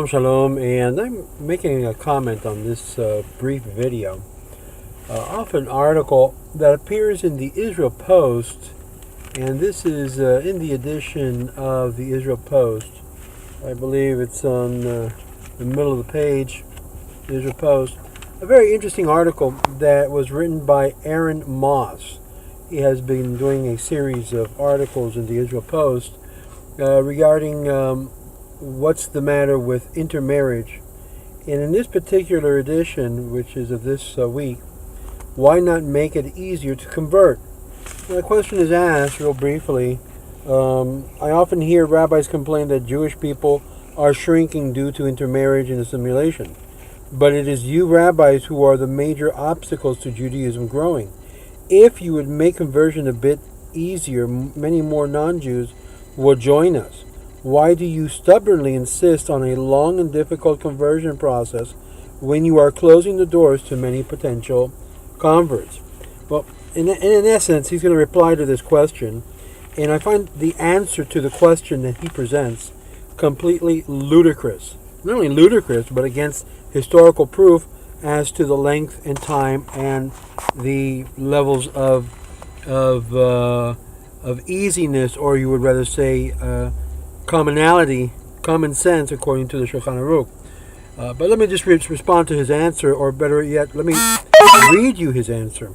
Shalom, and I'm making a comment on this brief video off an article that appears in the Israel Post, and this is in the edition of the Israel Post. I believe it's on the middle of the page, the Israel Post. A very interesting article that was written by Aron. He has been doing a series of articles in the Israel Post regarding what's the matter with intermarriage. And in this particular edition, which is of this week, why not make it easier to convert? Well, the question is asked real briefly. I often hear rabbis complain that Jewish people are shrinking due to intermarriage and assimilation. But it is you rabbis who are the major obstacles to Judaism growing. If you would make conversion a bit easier, many more non-Jews will join us. Why do you stubbornly insist on a long and difficult conversion process when you are closing the doors to many potential converts? Well, in essence, he's going to reply to this question, and I find the answer to the question that he presents completely ludicrous. Not only ludicrous, but against historical proof as to the length and time and the levels of easiness, or you would rather say commonality, common sense, according to the Shulchan Aruch. But let me just respond to his answer, or better yet, let me read you his answer.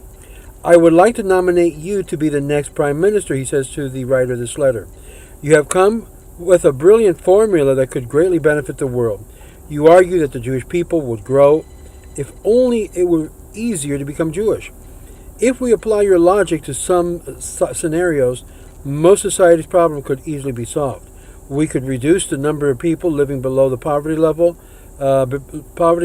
I would like to nominate you to be the next prime minister, he says to the writer of this letter. You have come with a brilliant formula that could greatly benefit the world. You argue that the Jewish people would grow if only it were easier to become Jewish. If we apply your logic to some scenarios, most society's problem could easily be solved. We could reduce the number of people living below the poverty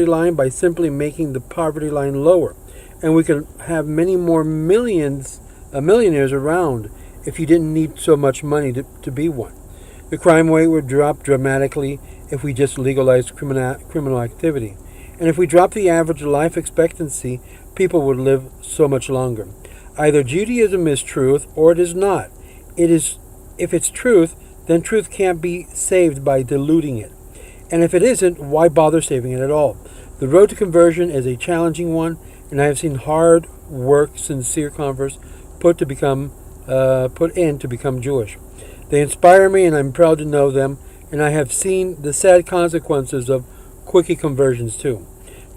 line by simply making the poverty line lower. And we could have many more millionaires around if you didn't need so much money to be one. The crime rate would drop dramatically if we just legalized criminal activity. And if we drop the average life expectancy, people would live so much longer. Either Judaism is truth or it is not. If it's truth, then truth can't be saved by diluting it. And if it isn't, why bother saving it at all? The road to conversion is a challenging one, and I have seen hard work, sincere converts put in to become Jewish. They inspire me, and I'm proud to know them, and I have seen the sad consequences of quickie conversions too.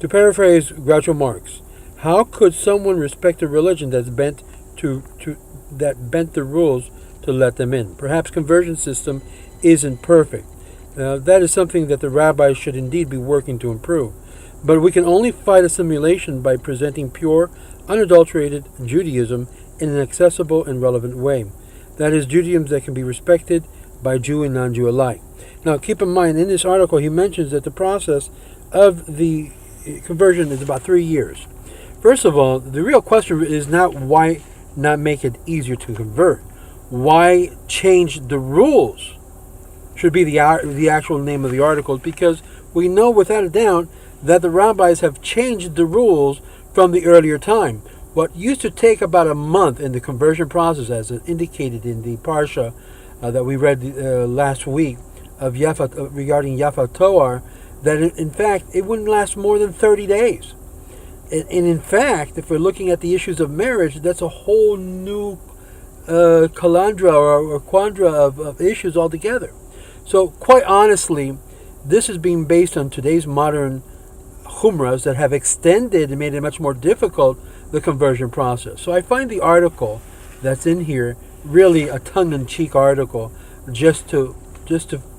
To paraphrase Groucho Marx, how could someone respect a religion that's bent the rules to let them in? Perhaps conversion system isn't perfect. That is something that the rabbis should indeed be working to improve. But we can only fight assimilation by presenting pure, unadulterated Judaism in an accessible and relevant way. That is, Judaism that can be respected by Jew and non-Jew alike. Now, keep in mind, in this article, he mentions that the process of the conversion is about 3 years. First of all, the real question is not why not make it easier to convert. Why change the rules should be the actual name of the article, because we know without a doubt that the rabbis have changed the rules from the earlier time. What used to take about a month in the conversion process, as indicated in the parsha that we read last week of regarding Yafat Toar, that in fact it wouldn't last more than 30 days. And in fact, if we're looking at the issues of marriage, that's a whole new calandra or quandra of issues altogether. So quite honestly, this is being based on today's modern chumras that have extended and made it much more difficult, the conversion process. So I find the article that's in here really a tongue-in-cheek article, just to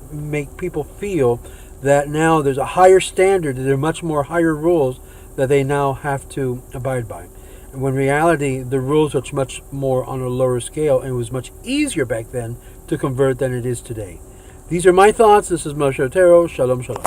make people feel that now there's a higher standard, that there are much more higher rules that they now have to abide by. And when in reality, the rules are much more on a lower scale, and it was much easier back then to convert than it is today. These are my thoughts. This is Moshe Otero. Shalom, shalom.